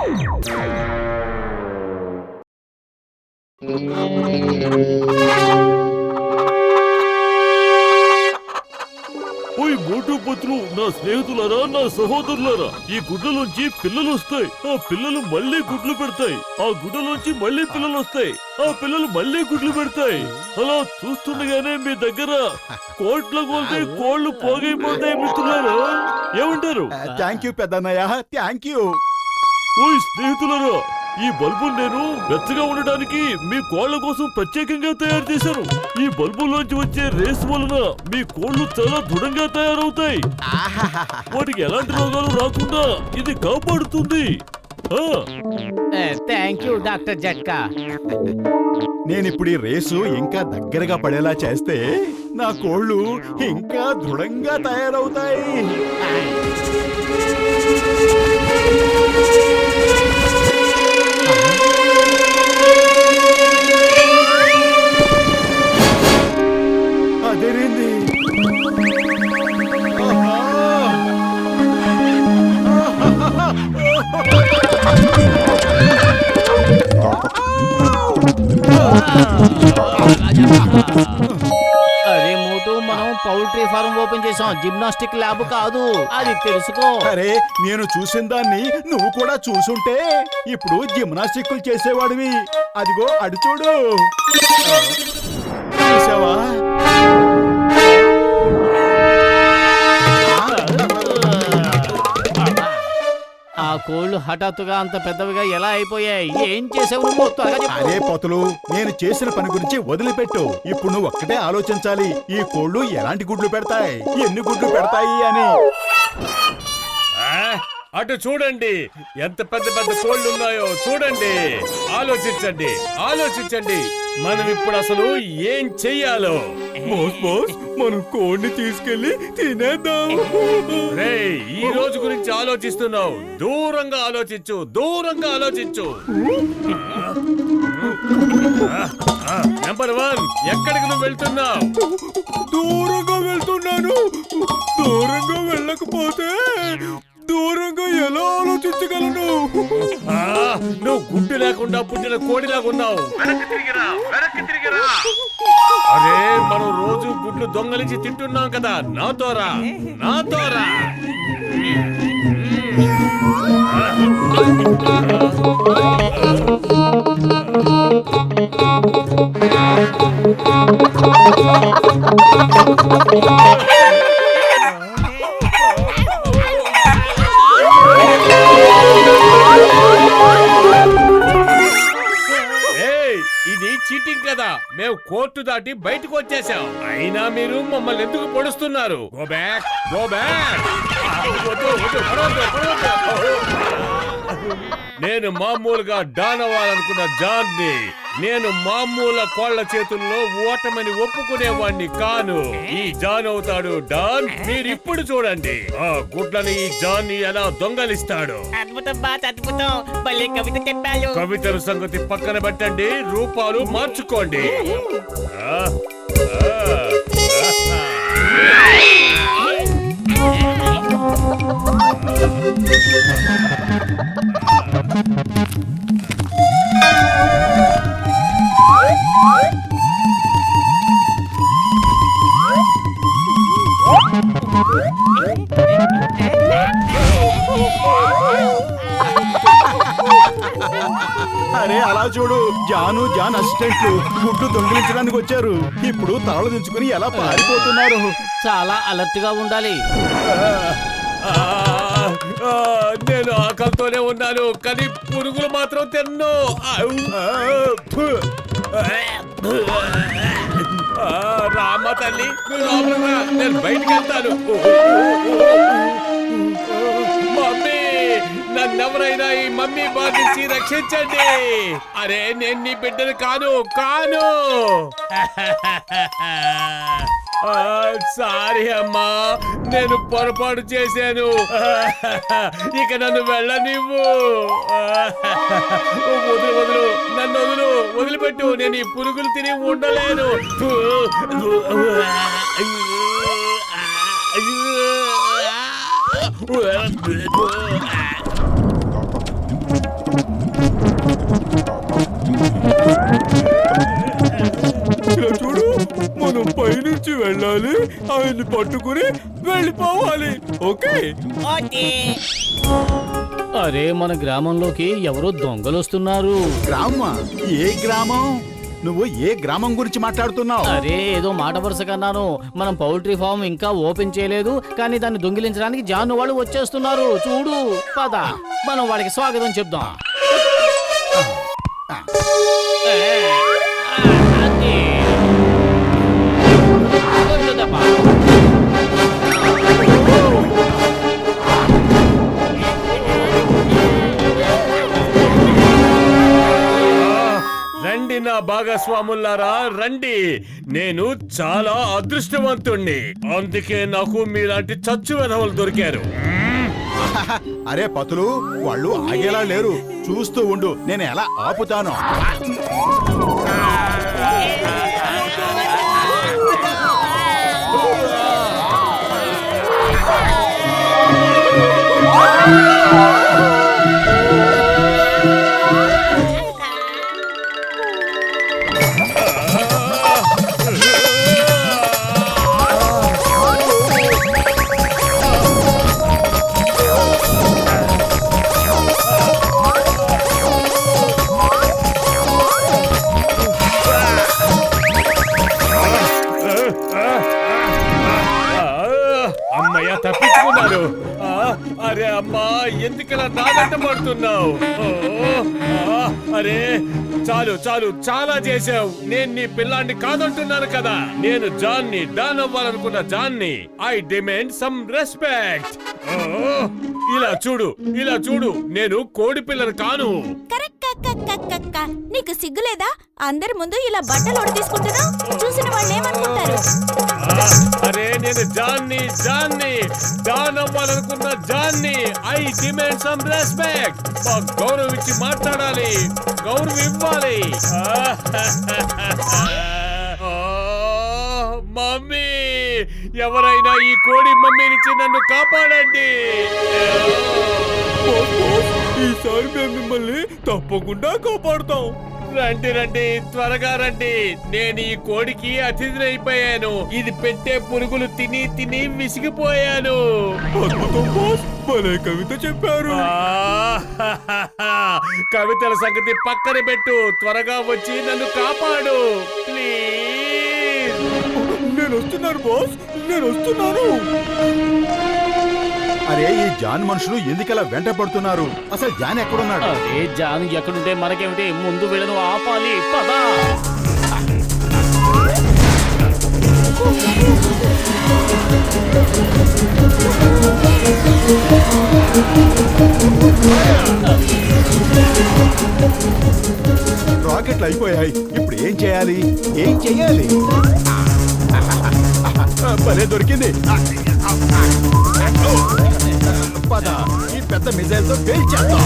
ఓయ్ మోటు పత్రు, నా స్నేహితులారా, నా సహోదరులారా, ఈ గుడ్లలోంచి పిల్లలు వస్తాయి. ఆ పిల్లలు మళ్ళీ గుడ్లు పెడతాయి. ఆ గుడ్లలోంచి మళ్ళీ పిల్లలు వస్తాయి. ఆ పిల్లలు మళ్ళీ గుడ్లు పెడతాయి. అలా చూస్తుండగానే మీ దగ్గర కోట్ల కొలది కోళ్లు పోగైపోతాయి మిత్రులారా. ఏమంటారు? థ్యాంక్ యూ పెద్దన్నయ్య, థ్యాంక్ యూ. ఓయ్ స్నేహితులారా, ఈ బల్బు నేను వెచ్చగా ఉండడానికి మీ కోళ్ల కోసం ప్రత్యేకంగా తయారు చేశాను. ఈ బల్బులోంచి వచ్చే రేస్ వలన మీ కోళ్లు చాలా దృఢంగా తయారవుతాయి. వాటికి ఎలాంటి రోగాలు రాకుండా ఇది కాపాడుతుంది. థ్యాంక్ యూ డాక్టర్ జట్కా. నేనిప్పుడు ఈ రేసు ఇంకా దగ్గరగా పడేలా చేస్తే నా కోళ్లు ఇంకా దృఢంగా తయారవుతాయి. అదేంది? అరే మోటు, మనం పౌల్ట్రీ ఫార్మ్ ఓపెన్ చేసాం, జిమ్నాస్టిక్ ల్యాబ్ కాదు, అది తెలుసుకో. అరే నేను చూసిన దాన్ని నువ్వు కూడా చూసుంటే ఇప్పుడు జిమ్నాస్టిక్లు చేసేవాడివి. అదిగో అడు చూడు. చూసావా? ఆ కోళ్లు హఠాత్తుగా అంత పెద్దవిగా ఎలా అయిపోయాయి? ఏం చేసావు నువ్వు? త్వరగా చెప్పు. అరే పొతులు, నేను చేసిన పని గురించి వదిలిపెట్టు. ఇప్పుడు నువ్వు ఒక్కటే ఆలోచించాలి, ఈ కోళ్లు ఎలాంటి గుడ్లు పెడతాయి, ఎన్ని గుడ్లు పెడతాయి అని. అటు చూడండి, ఎంత పెద్ద పెద్ద కోళ్ళు ఉన్నాయో చూడండి. ఆలోచించండి, ఆలోచించండి. మనం ఇప్పుడు అసలు ఏం చెయ్యాలో. మనం కోడిని తీసుకెళ్లి తినేద్దాం. రేయ్, ఈ రోజు గురించి ఆలోచిస్తున్నావు. దూరంగా ఆలోచించు, దూరంగా ఆలోచించు. నెంబర్ 1, ఎక్కడికి నువ్వు వెళ్తున్నావు? దూరంగా వెళ్తున్నాను. దూరంగా వెళ్ళకపోతే దూరంగా ఎలా ఆలోచించగలను? నువ్వు గుడ్డు లేకుండా పుట్టిన కోడిలాగా ఉన్నావు. అరే, మనం రోజు గుడ్లు దొంగలించి తింటున్నాం కదా. నాతోరా, నాతోరా. ఇది చీటింగ్ కదా. మేము కోర్టు దాటి బయటకు వచ్చేసాం. అయినా మీరు మమ్మల్ని ఎందుకు పొడుస్తున్నారు? Go back, go back. నేను మామూలుగా డాన్ అవ్వాలనుకున్న జాన్ని. నేను మామూలు కోళ్ల చేతుల్లో ఓటమని ఒప్పుకునేవాణ్ణి కాను. ఈ జాన్ అవుతాడు డాన్. మీరు ఇప్పుడు చూడండి ఆ గుడ్లని ఈ జాన్ ఎలా దొంగలిస్తాడు. అద్భుతం బాస్, అద్భుతం. భలే కవిత చెప్పారు. కవితల సంగతి పక్కన పెట్టండి, రూపాలు మార్చుకోండి. అరే అలా చూడు, జాన్ అసిస్టెంట్లు గుడ్డు దొంగిలించడానికి వచ్చారు. ఇప్పుడు తలలు దించుకుని ఎలా పారిపోతున్నారు. చాలా అలర్ట్ గా ఉండాలి. నేను ఆకలితోనే ఉన్నాను, కానీ పురుగులు మాత్రం తిన్ను. రామ తల్లి, నేను బయటికి వెళ్తాను. మమ్మీ, నన్నెవరైనా ఈ మమ్మీ బాధించి రక్షించండి. అరే, నేను నీ బిడ్డను కాను కాను. సారీ అమ్మా, నేను పొరపాటు చేశాను. ఇక నన్ను వెళ్ళనివ్వు. వదులు వదులు, నన్ను వదులు, వదిలిపెట్టు. నేను ఈ పురుగులు తిని ఉండలేను. ఇలా చూడు, మనం పైనుంచి వెళ్ళాలి, ఆయన్ని పట్టుకుని వెళ్ళిపోవాలి. ఓకే? అరే మన గ్రామంలోకి ఎవరో దొంగలు వస్తున్నారు. గ్రామం? ఏ గ్రామం? నువ్వు ఏ గ్రామం గురించి మాట్లాడుతున్నావు? అరే ఏదో మాట వరుస కన్నాను. మనం పౌల్ట్రీ ఫామ్ ఇంకా ఓపెన్ చేయలేదు, కానీ దాన్ని దొంగిలించడానికి జాను వాళ్ళు వచ్చేస్తున్నారు. చూడు పద, మనం వాడికి స్వాగతం చెప్దాం. అది. కొంచెం రండి నా భాగస్వాములారా, రండి. నేను చాలా అదృష్టవంతుణ్ణి, అందుకే నాకు మీలాంటి చచ్చు వెధవలు దొరికారు. అరే పతులు, వాళ్ళు ఆగేలా లేరు. చూస్తూ ఉండు, నేను ఎలా ఆపుతాను. అమ్మయ్య, తప్పించుకున్నారు. అరే అమ్మా, ఎందుకలా నాగంట పడుతున్నావు? అరే చాలు చాలు, చాలా చేసావు. నేను నీ పిల్లాన్ని కాదంటున్నాను కదా. నేను జాన్ని, డాన్ అవ్వాలనుకున్న జాన్ని. I demand some respect. ఇలా చూడు, ఇలా చూడు, నేను కోడి పిల్లను కాను. నీకు సిగ్గులేదా? అందరి ముందు ఇలా బట్టలు తీసుకుంటున్నా, చూసిన వాళ్ళు ఏమనుకుంటారు? అరే నేను జాన్ని, డాన్ అవ్వాలనుకున్న జాన్ని. I demand some respect. గౌరవం ఇచ్చి మాట్లాడాలి, గౌరవం ఇవ్వాలి. మమ్మీ, ఎవరైనా ఈ కోడి మమ్మీ నుంచి నన్ను కాపాడండి. ఈసారి మేము మిమ్మల్ని తప్పకుండా కాపాడుతాం. రండి రండి, త్వరగా రండి. నేను ఈ కోడికి అతిథిని అయిపోయాను. ఇది పెట్టే పురుగులు తిని తిని విసిగిపోయాను. అద్భుతం బాస్, భలే కవిత చెప్పారు. కవితల సంగతి పక్కన పెట్టు, త్వరగా వచ్చి నన్ను కాపాడు ప్లీజ్. నేను వస్తున్నాను బాస్, నేను వస్తున్నాను. అరే ఈ జాన్ మనుషులు ఎందుకలా వెంట పడుతున్నారు? అసలు జాన్ ఎక్కడున్నాడు? అరే జాను ఎక్కడుంటే మనకేమిటి, ముందు వీళ్ళను ఆపాలి. పద. రాకెట్లు అయిపోయాయి, ఇప్పుడు ఏం చేయాలి? ఏం చెయ్యాలి? భలే దొరికింది. పద, ఈ పెద్ద మిజైల్ తో పేల్చేద్దాం.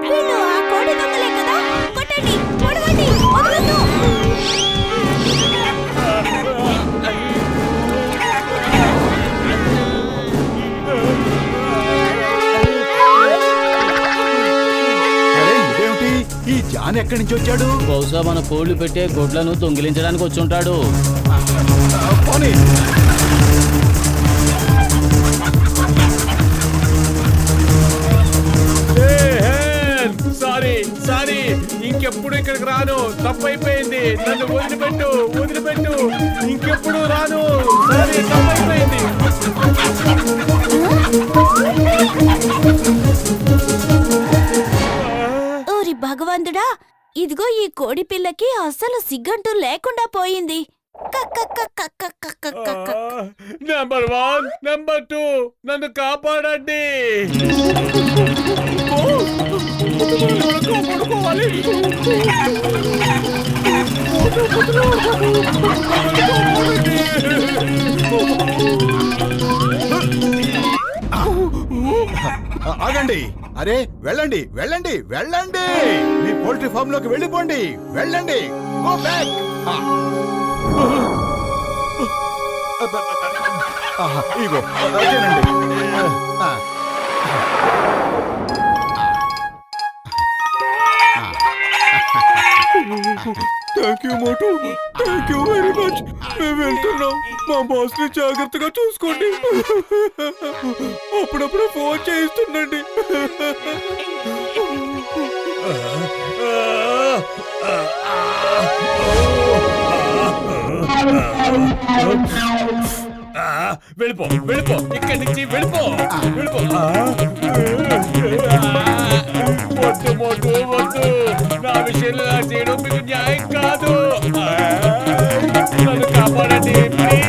వీళ్ళు ఆ కోడి దొంగలే కదా? కొట్టండి, పొడవండి, వదలొద్దు. అరే ఇదేమిటి? ఈ జాన్ ఎక్కడి నుంచి వచ్చాడు? బహుశా మన కోళ్లు పెట్టే గొడ్లను దొంగిలించడానికి వచ్చి ఉంటాడు. పోనీ. సారీ సారీ, ఇంకెప్పుడు ఇక్కడికి రాను. తప్పైపోయింది, నన్ను వదిలిపెట్టు, వదిలిపెట్టు. ఇంకెప్పుడు రాను. సారీ, తప్పైపోయింది. ఓరి భగవంతుడా, ఇదిగో ఈ కోడి పిల్లకి అసలు సిగ్గంటూ లేకుండా పోయింది. నెంబర్ 1, నెంబర్ 2, నన్ను కాపాడండి. అరే వెళ్ళండి వెళ్ళండి వెళ్ళండి మీ పోల్ట్రీ ఫామ్ లోకి వెళ్ళిపోండి వెళ్ళండి గో బ్యాక్ ఇగో తినండి thank you Motu thank you very much మేము వెళ్తున్నాం మా బాస్ ని జాగ్రత్తగా చూసుకోండి అప్పుడప్పుడు ఫోన్ చేయిస్తుండండి వెళ్ళిపో వెళ్ళిపో ఇక్కడి నుంచి వెళ్ళిపో వెళ్ళిపో వద్దు మోటు వద్దు నా విషయంలో ఇలా చేయడం మీకు న్యాయం కాదు నన్ను కాపాడండి ప్లీజ్